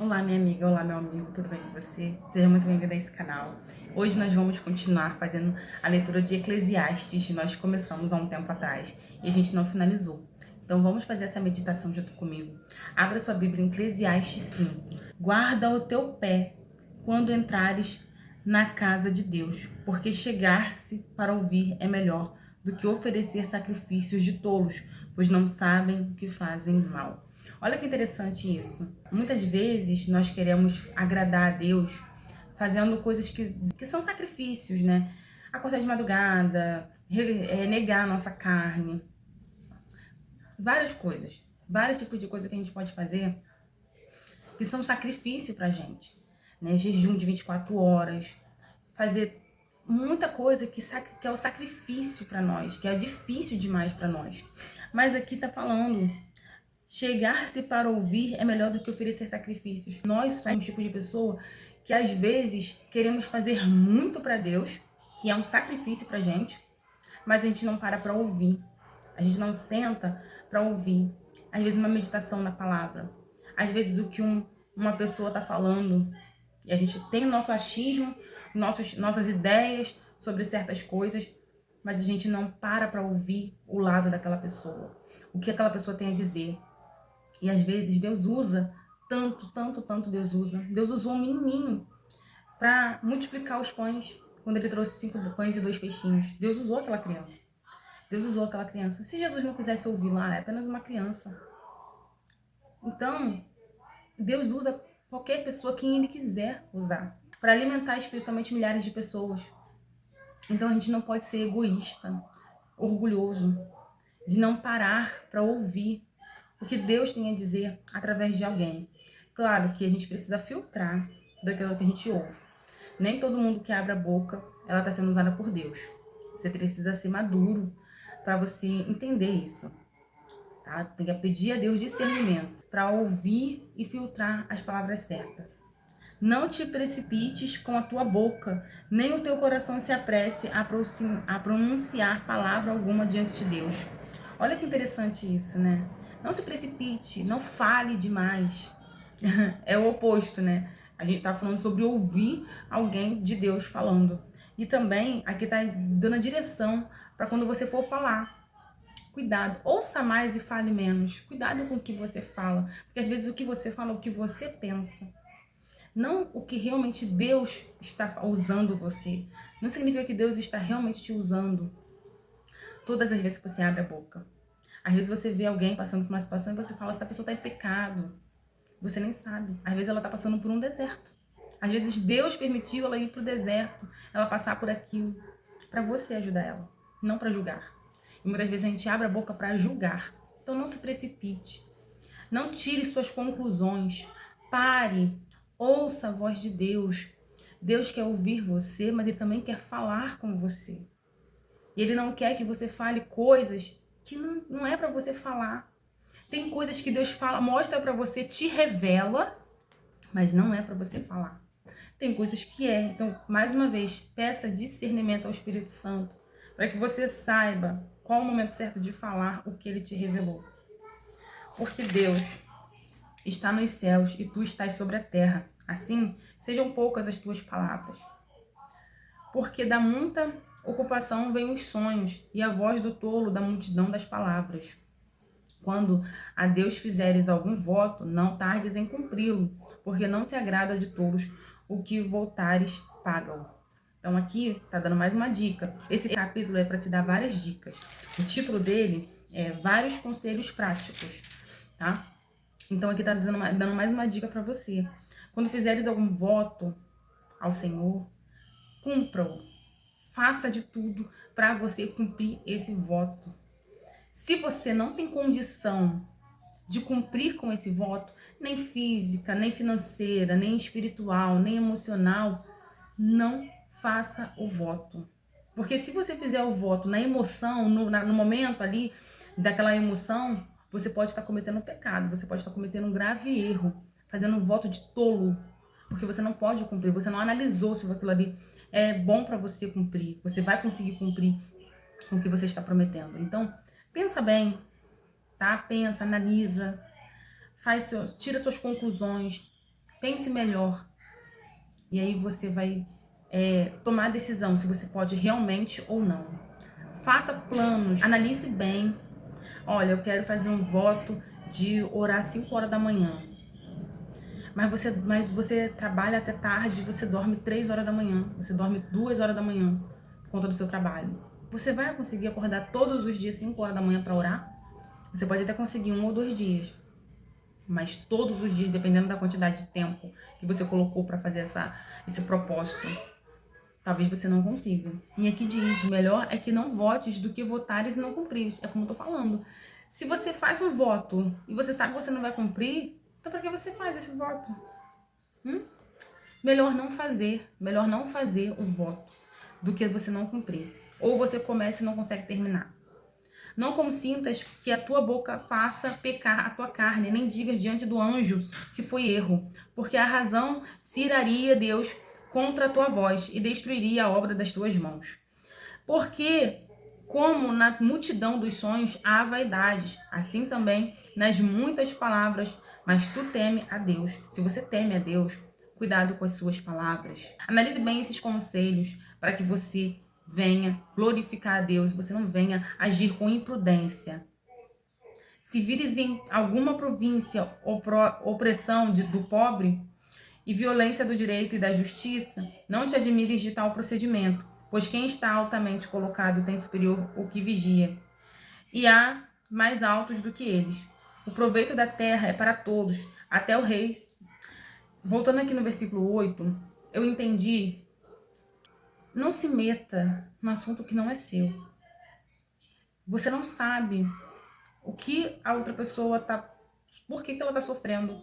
Olá, minha amiga, olá, meu amigo, tudo bem com você? Seja muito bem-vindo a esse canal. Hoje nós vamos continuar fazendo a leitura de Eclesiastes. Nós começamos há um tempo atrás e a gente não finalizou. Então vamos fazer essa meditação junto comigo. Abra sua Bíblia em Eclesiastes 5. Guarda o teu pé quando entrares na casa de Deus, porque chegar-se para ouvir é melhor do que oferecer sacrifícios de tolos, pois não sabem o que fazem mal. Olha que interessante isso. Muitas vezes nós queremos agradar a Deus fazendo coisas que são sacrifícios, né? Acordar de madrugada, negar a nossa carne, várias coisas, vários tipos de coisas que a gente pode fazer que são sacrifício pra gente, né? Jejum de 24 horas, fazer muita coisa que é o sacrifício para nós, que é difícil demais para nós. Mas aqui tá falando, chegar-se para ouvir é melhor do que oferecer sacrifícios. Nós somos o tipo de pessoa que às vezes queremos fazer muito para Deus, que é um sacrifício pra gente, mas a gente não para ouvir. A gente não senta para ouvir. Às vezes uma meditação na palavra. Às vezes o que uma pessoa tá falando. E a gente tem o nosso achismo, nossas ideias sobre certas coisas, mas a gente não para ouvir o lado daquela pessoa. O que aquela pessoa tem a dizer. E às vezes Deus usa tanto Deus usa. Deus usou um menininho para multiplicar os pães quando ele trouxe 5 pães e 2 peixinhos. Deus usou aquela criança. Deus usou aquela criança. Se Jesus não quisesse ouvir lá, é apenas uma criança. Então, Deus usa qualquer pessoa quem ele quiser usar para alimentar espiritualmente milhares de pessoas. Então a gente não pode ser egoísta, orgulhoso, de não parar para ouvir o que Deus tem a dizer através de alguém. Claro que a gente precisa filtrar daquilo que a gente ouve. Nem todo mundo que abre a boca, ela está sendo usada por Deus. Você precisa ser maduro para você entender isso. Tá? Tem que pedir a Deus discernimento para ouvir e filtrar as palavras certas. Não te precipites com a tua boca, nem o teu coração se apresse a pronunciar palavra alguma diante de Deus. Olha que interessante isso, né? Não se precipite, não fale demais. É o oposto, né? A gente tá falando sobre ouvir alguém de Deus falando. E também aqui tá dando a direção para quando você for falar. Cuidado, ouça mais e fale menos. Cuidado com o que você fala, porque às vezes o que você fala é o que você pensa. Não o que realmente Deus está usando você. Não significa que Deus está realmente te usando todas as vezes que você abre a boca. Às vezes você vê alguém passando por uma situação e você fala, essa pessoa está em pecado. Você nem sabe. Às vezes ela está passando por um deserto. Às vezes Deus permitiu ela ir para o deserto, ela passar por aquilo, para você ajudar ela, não para julgar. E muitas vezes a gente abre a boca para julgar. Então não se precipite. Não tire suas conclusões. Pare. Ouça a voz de Deus. Deus quer ouvir você, mas Ele também quer falar com você. E Ele não quer que você fale coisas que não é para você falar. Tem coisas que Deus fala, mostra para você, te revela, mas não é para você falar. Tem coisas que é. Então, mais uma vez, peça discernimento ao Espírito Santo, para que você saiba qual o momento certo de falar o que Ele te revelou. Porque Deus está nos céus e tu estás sobre a terra. Assim, sejam poucas as tuas palavras. Porque da muita ocupação vêm os sonhos, e a voz do tolo da multidão das palavras. Quando a Deus fizeres algum voto, não tardes em cumpri-lo, porque não se agrada de todos o que voltares paga-o. Então aqui tá dando mais uma dica. Esse capítulo é para te dar várias dicas. O título dele é Vários Conselhos Práticos, tá? Então aqui tá dando mais uma dica para você. Quando fizeres algum voto ao Senhor, cumpra-o. Faça de tudo para você cumprir esse voto. Se você não tem condição de cumprir com esse voto, nem física, nem financeira, nem espiritual, nem emocional, não faça o voto. Porque se você fizer o voto na emoção, no momento ali daquela emoção, você pode estar cometendo um pecado, você pode estar cometendo um grave erro, fazendo um voto de tolo, porque você não pode cumprir, você não analisou se aquilo ali é bom para você cumprir, você vai conseguir cumprir com o que você está prometendo. Então, pensa bem, tá? Pensa, analisa, tira suas conclusões, pense melhor. E aí você vai tomar a decisão se você pode realmente ou não. Faça planos, analise bem. Olha, eu quero fazer um voto de orar 5 horas da manhã. Mas você trabalha até tarde, você dorme 3 horas da manhã, você dorme 2 horas da manhã por conta do seu trabalho. Você vai conseguir acordar todos os dias 5 horas da manhã para orar? Você pode até conseguir 1 ou 2 dias. Mas todos os dias, dependendo da quantidade de tempo que você colocou para fazer esse propósito, talvez você não consiga. E aqui diz, melhor é que não votes do que votares e não cumprires. É como eu tô falando. Se você faz um voto e você sabe que você não vai cumprir, então para que você faz esse voto? Melhor não fazer o voto do que você não cumprir. Ou você começa e não consegue terminar. Não consintas que a tua boca faça pecar a tua carne, nem digas diante do anjo que foi erro, porque a razão se iraria Deus contra a tua voz e destruiria a obra das tuas mãos. Porque, como na multidão dos sonhos há vaidades, assim também nas muitas palavras, mas tu teme a Deus. Se você teme a Deus, cuidado com as suas palavras. Analise bem esses conselhos para que você venha glorificar a Deus e você não venha agir com imprudência. Se vires em alguma província opressão do pobre e violência do direito e da justiça, não te admires de tal procedimento, pois quem está altamente colocado tem superior o que vigia, e há mais altos do que eles. O proveito da terra é para todos, até o rei. Voltando aqui no versículo 8, eu entendi. Não se meta no assunto que não é seu. Você não sabe o que a outra pessoa tá. Por que ela tá sofrendo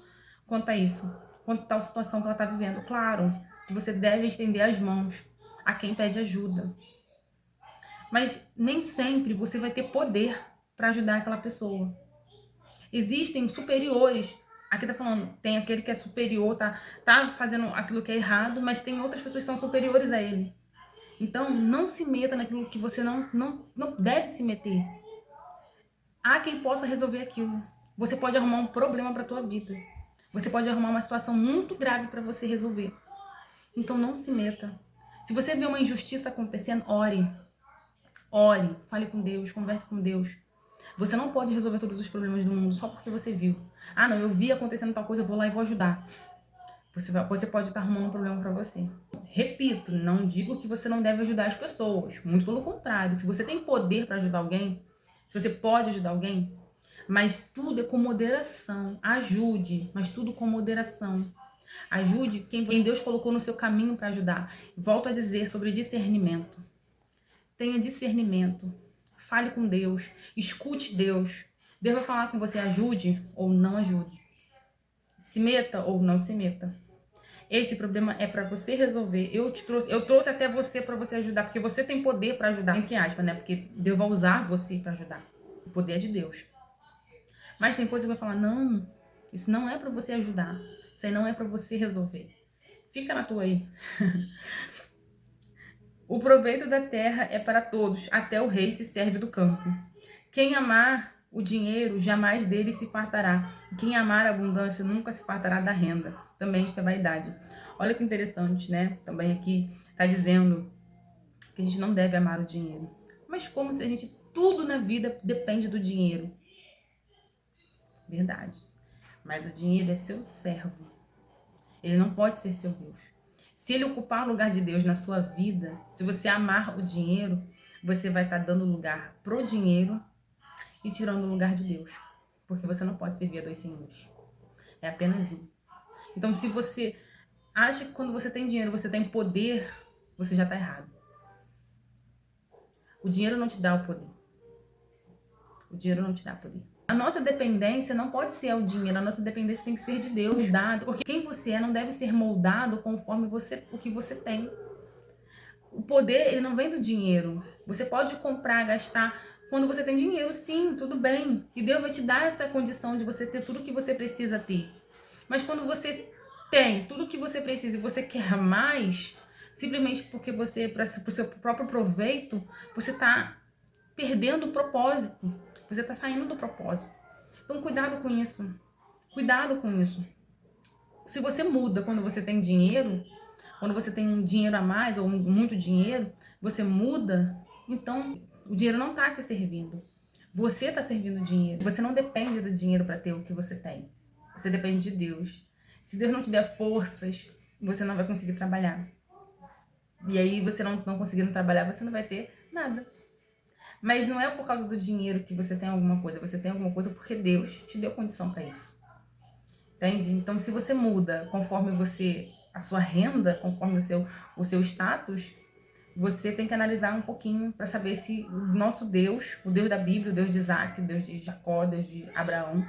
quanto a isso? Quanto a tal situação que ela tá vivendo. Claro que você deve estender as mãos a quem pede ajuda. Mas nem sempre você vai ter poder para ajudar aquela pessoa. Existem superiores. Aqui tá falando, tem aquele que é superior, tá fazendo aquilo que é errado, mas tem outras pessoas que são superiores a ele. Então, não se meta naquilo que você não deve se meter. Há quem possa resolver aquilo. Você pode arrumar um problema para a tua vida. Você pode arrumar uma situação muito grave para você resolver. Então, não se meta. Se você vê uma injustiça acontecendo, ore. Ore, fale com Deus, converse com Deus. Você não pode resolver todos os problemas do mundo só porque você viu. Ah, não, eu vi acontecendo tal coisa, eu vou lá e vou ajudar. Você pode estar arrumando um problema para você. Repito, não digo que você não deve ajudar as pessoas. Muito pelo contrário. Se você tem poder para ajudar alguém, se você pode ajudar alguém, mas tudo é com moderação. Ajude, mas tudo com moderação. Ajude quem Deus colocou no seu caminho para ajudar. Volto a dizer sobre discernimento. Tenha discernimento. Fale com Deus. Escute Deus. Deus vai falar com você, ajude ou não ajude. Se meta ou não se meta. Esse problema é para você resolver. Eu trouxe até você para você ajudar, porque você tem poder para ajudar, entre aspas, né? Porque Deus vai usar você para ajudar. O poder é de Deus. Mas tem coisa que vai falar: "Não, isso não é para você ajudar. Isso aí não é para você resolver. Fica na tua aí." O proveito da terra é para todos, até o rei se serve do campo. Quem amar o dinheiro, jamais dele se fartará. Quem amar a abundância, nunca se fartará da renda. Também isto é vaidade. Olha que interessante, né? Também aqui está dizendo que a gente não deve amar o dinheiro. Mas como se a gente, tudo na vida depende do dinheiro. Verdade. Mas o dinheiro é seu servo. Ele não pode ser seu Deus. Se ele ocupar o lugar de Deus na sua vida, se você amar o dinheiro, você vai estar dando lugar pro dinheiro e tirando o lugar de Deus. Porque você não pode servir a dois senhores. É apenas um. Então, se você acha que quando você tem dinheiro, você tem poder, você já está errado. O dinheiro não te dá o poder. O dinheiro não te dá poder. A nossa dependência não pode ser o dinheiro, a nossa dependência tem que ser de Deus, moldado, porque quem você é não deve ser moldado conforme o que você tem. O poder, ele não vem do dinheiro. Você pode comprar, gastar quando você tem dinheiro, sim, tudo bem. E Deus vai te dar essa condição de você ter tudo que você precisa ter. Mas quando você tem tudo que você precisa e você quer mais, simplesmente porque você, para o seu próprio proveito, você está perdendo o propósito. Você está saindo do propósito. Então, cuidado com isso. Cuidado com isso. se você muda quando você tem dinheiro, quando você tem um dinheiro a mais ou muito dinheiro, você muda, então o dinheiro não tá te servindo. Você tá servindo o dinheiro. Você não depende do dinheiro para ter o que você tem. Você depende de Deus. Se Deus não te der forças, você não vai conseguir trabalhar. E aí, você não conseguindo trabalhar, você não vai ter nada. Mas não é por causa do dinheiro que você tem alguma coisa. Você tem alguma coisa porque Deus te deu condição para isso. Entende? Então, se você muda conforme a sua renda, conforme o seu status, você tem que analisar um pouquinho para saber se o nosso Deus, o Deus da Bíblia, o Deus de Isaac, o Deus de Jacó, o Deus de Abraão,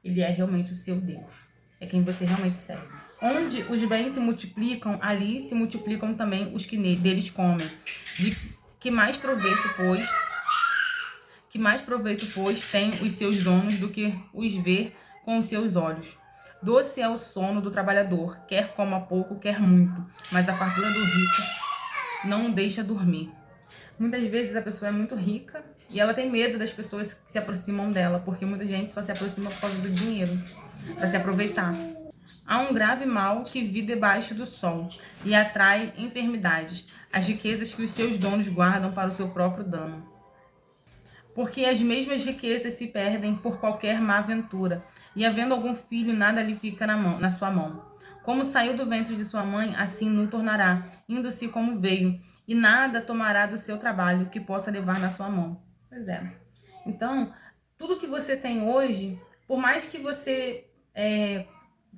ele é realmente o seu Deus. É quem você realmente serve. Onde os bens se multiplicam, ali se multiplicam também os que deles comem. Que mais proveito, pois, tem os seus donos do que os ver com os seus olhos. Doce é o sono do trabalhador, quer coma pouco, quer muito, mas a fartura do rico não o deixa dormir. Muitas vezes a pessoa é muito rica e ela tem medo das pessoas que se aproximam dela, porque muita gente só se aproxima por causa do dinheiro, para se aproveitar. Há um grave mal que vive debaixo do sol e atrai enfermidades, as riquezas que os seus donos guardam para o seu próprio dano. Porque as mesmas riquezas se perdem por qualquer má aventura, e havendo algum filho, nada lhe fica na sua mão. Como saiu do ventre de sua mãe, assim no tornará, indo-se como veio, e nada tomará do seu trabalho que possa levar na sua mão. Pois é. Então, tudo que você tem hoje, por mais que você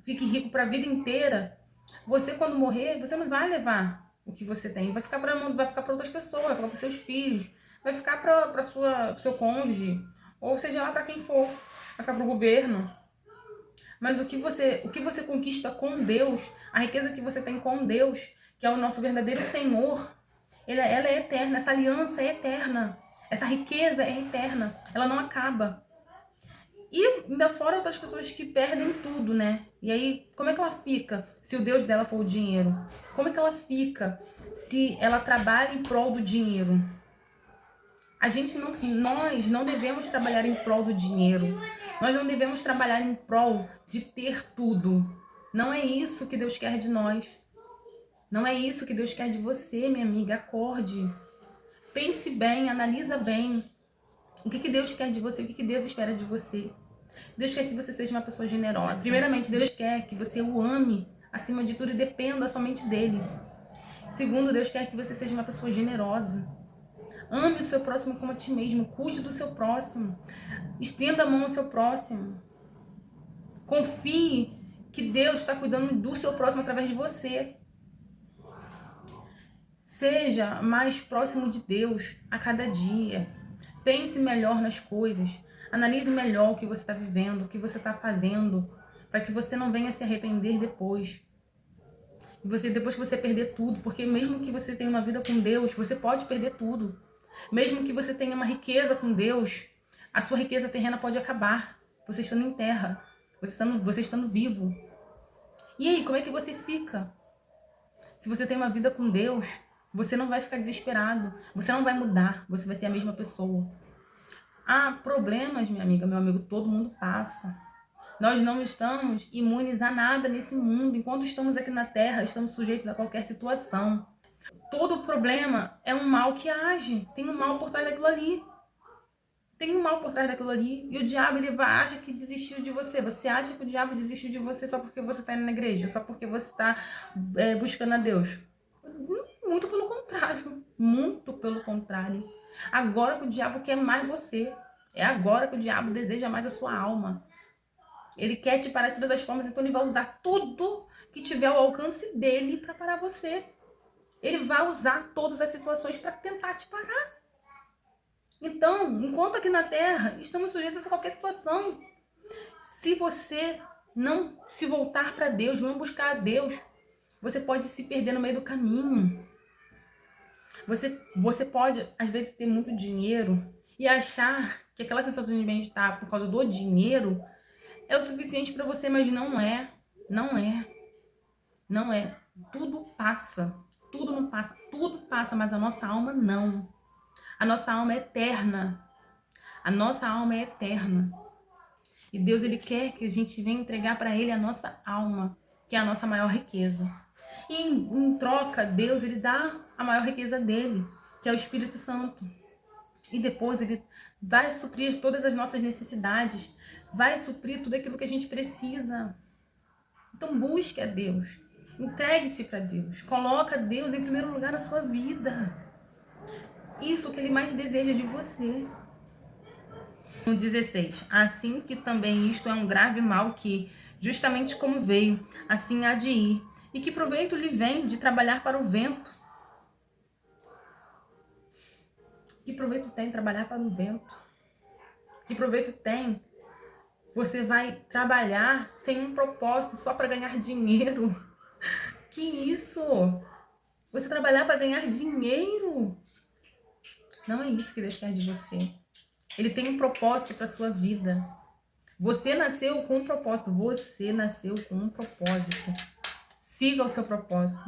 fique rico para a vida inteira, você quando morrer, você não vai levar o que você tem, vai ficar para outras pessoas, vai ficar para seus filhos, vai ficar para seu cônjuge, ou seja lá para quem for, vai ficar para o governo. Mas o que você conquista com Deus, a riqueza que você tem com Deus, que é o nosso verdadeiro Senhor, ela é eterna, essa aliança é eterna, essa riqueza é eterna, ela não acaba. E ainda fora outras pessoas que perdem tudo, né? E aí, como é que ela fica se o Deus dela for o dinheiro? Como é que ela fica se ela trabalha em prol do dinheiro? Nós não devemos trabalhar em prol do dinheiro. Nós não devemos trabalhar em prol de ter tudo. Não é isso que Deus quer de nós. Não é isso que Deus quer de você, minha amiga. Acorde. Pense bem, analisa bem. O que Deus quer de você? O que Deus espera de você? Deus quer que você seja uma pessoa generosa. Primeiramente, Deus quer que você o ame acima de tudo e dependa somente dele. Segundo, Deus quer que você seja uma pessoa generosa. Ame o seu próximo como a ti mesmo. Cuide do seu próximo. Estenda a mão ao seu próximo. Confie que Deus está cuidando do seu próximo através de você. Seja mais próximo de Deus a cada dia. Pense melhor nas coisas. Analise melhor o que você está vivendo, o que você está fazendo, para que você não venha se arrepender depois. E depois que você perder tudo, porque mesmo que você tenha uma vida com Deus, você pode perder tudo. Mesmo que você tenha uma riqueza com Deus, a sua riqueza terrena pode acabar. Você estando em terra, você estando vivo. E aí, como é que você fica? Se você tem uma vida com Deus, você não vai ficar desesperado. Você não vai mudar. Você vai ser a mesma pessoa. Ah, problemas, minha amiga, meu amigo, todo mundo passa. Nós não estamos imunes a nada nesse mundo. Enquanto estamos aqui na Terra, estamos sujeitos a qualquer situação. Todo problema é um mal que age. Tem um mal por trás daquilo ali. Tem um mal por trás daquilo ali. E o diabo, acha que desistiu de você. Você acha que o diabo desistiu de você só porque você está indo na igreja? Só porque você está buscando a Deus? Muito pelo contrário. Muito pelo contrário. Agora que o diabo quer mais você. É agora que o diabo deseja mais a sua alma. Ele quer te parar de todas as formas, então ele vai usar tudo que tiver ao alcance dele para parar você. Ele vai usar todas as situações para tentar te parar. Então, enquanto aqui na Terra, estamos sujeitos a qualquer situação. Se você não se voltar para Deus, não buscar a Deus, você pode se perder no meio do caminho. Você pode, às vezes, ter muito dinheiro e achar que aquela sensação de bem-estar por causa do dinheiro é o suficiente para você, mas não é. Não é. Não é. Tudo passa. Tudo não passa. Tudo passa, mas a nossa alma não. A nossa alma é eterna. A nossa alma é eterna. E Deus, ele quer que a gente venha entregar para ele a nossa alma. que é a nossa maior riqueza. E em troca, Deus, ele dá a maior riqueza dele, que é o Espírito Santo. E depois ele vai suprir todas as nossas necessidades, vai suprir tudo aquilo que a gente precisa. Então busque a Deus, entregue-se para Deus, coloca Deus em primeiro lugar na sua vida. Isso que ele mais deseja de você. No 16, assim que também isto é um grave mal que, justamente como veio, assim há de ir. E que proveito lhe vem de trabalhar para o vento? Que proveito tem trabalhar para o vento? Que proveito tem? Você vai trabalhar sem um propósito, só para ganhar dinheiro? Que isso? Você trabalhar para ganhar dinheiro? Não é isso que Deus quer de você. Ele tem um propósito para sua vida. Você nasceu com um propósito. Você nasceu com um propósito. Siga o seu propósito.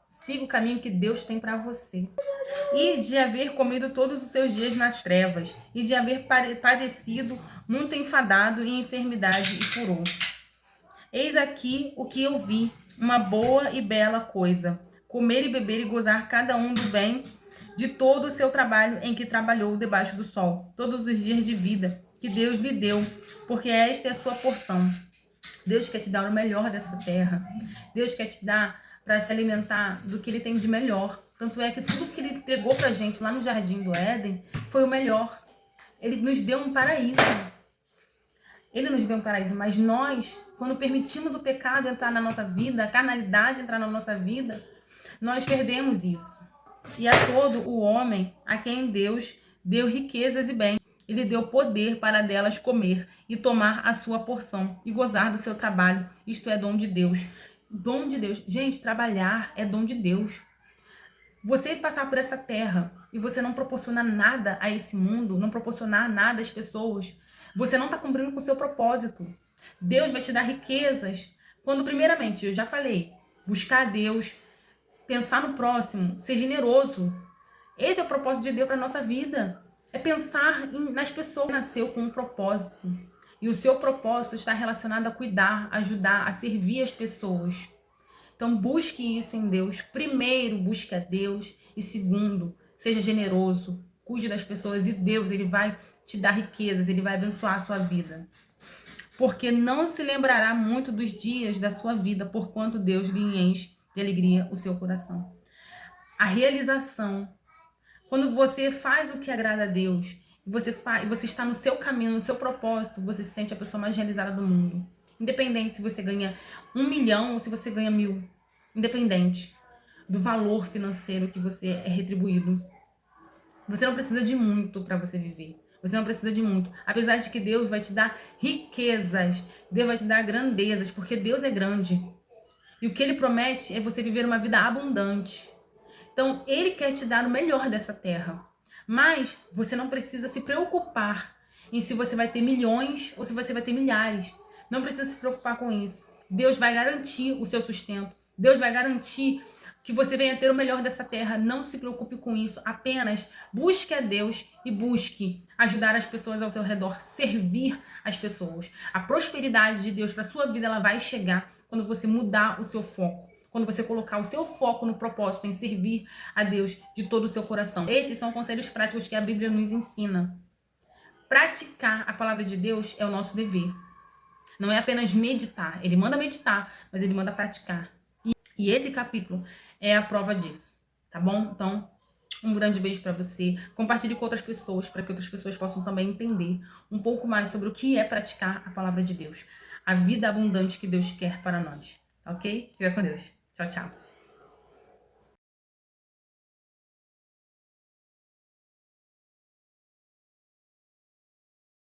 Siga o caminho que Deus tem para você. E de haver comido todos os seus dias nas trevas, e de haver padecido muito enfadado em enfermidade e furor. Eis aqui o que eu vi, uma boa e bela coisa: comer e beber e gozar cada um do bem de todo o seu trabalho em que trabalhou debaixo do sol, todos os dias de vida que Deus lhe deu, porque esta é a sua porção. Deus quer te dar o melhor dessa terra. Deus quer te dar para se alimentar do que ele tem de melhor. Tanto é que tudo que ele entregou pra gente lá no Jardim do Éden foi o melhor. Ele nos deu um paraíso. Ele nos deu um paraíso, mas nós, quando permitimos o pecado entrar na nossa vida, a carnalidade entrar na nossa vida, nós perdemos isso. E a todo o homem a quem Deus deu riquezas e bens, ele deu poder para delas comer e tomar a sua porção e gozar do seu trabalho. Isto é dom de Deus. Dom de Deus. Gente, trabalhar é dom de Deus. Você passar por essa terra e você não proporcionar nada a esse mundo, não proporcionar nada às pessoas, você não está cumprindo com o seu propósito. Deus vai te dar riquezas quando, primeiramente, eu já falei, buscar a Deus, pensar no próximo, ser generoso. Esse é o propósito de Deus para a nossa vida. É pensar nas pessoas. Você nasceu com um propósito. E o seu propósito está relacionado a cuidar, ajudar, a servir as pessoas. Então busque isso em Deus. Primeiro, busque a Deus. E segundo, seja generoso. Cuide das pessoas. E Deus, ele vai te dar riquezas. Ele vai abençoar a sua vida. Porque não se lembrará muito dos dias da sua vida, porquanto Deus lhe enche de alegria o seu coração. A realização. Quando você faz o que agrada a Deus, você está no seu caminho, no seu propósito, você se sente a pessoa mais realizada do mundo. Independente se você ganha 1 milhão ou se você ganha 1000. Independente do valor financeiro que você é retribuído. Você não precisa de muito para você viver. Você não precisa de muito. Apesar de que Deus vai te dar riquezas. Deus vai te dar grandezas, porque Deus é grande. E o que Ele promete é você viver uma vida abundante. Então, Ele quer te dar o melhor dessa terra. Mas você não precisa se preocupar em se você vai ter milhões ou se você vai ter milhares. Não precisa se preocupar com isso. Deus vai garantir o seu sustento. Deus vai garantir que você venha ter o melhor dessa terra. Não se preocupe com isso. Apenas busque a Deus e busque ajudar as pessoas ao seu redor, servir as pessoas. A prosperidade de Deus para sua vida, ela vai chegar quando você mudar o seu foco. Quando você colocar o seu foco no propósito, em servir a Deus de todo o seu coração. Esses são conselhos práticos que a Bíblia nos ensina. Praticar a palavra de Deus é o nosso dever. Não é apenas meditar. Ele manda meditar, mas ele manda praticar. E esse capítulo é a prova disso, tá bom? Então, um grande beijo para você. Compartilhe com outras pessoas, para que outras pessoas possam também entender um pouco mais sobre o que é praticar a palavra de Deus. A vida abundante que Deus quer para nós, ok? Fica com Deus. Tchau, tchau.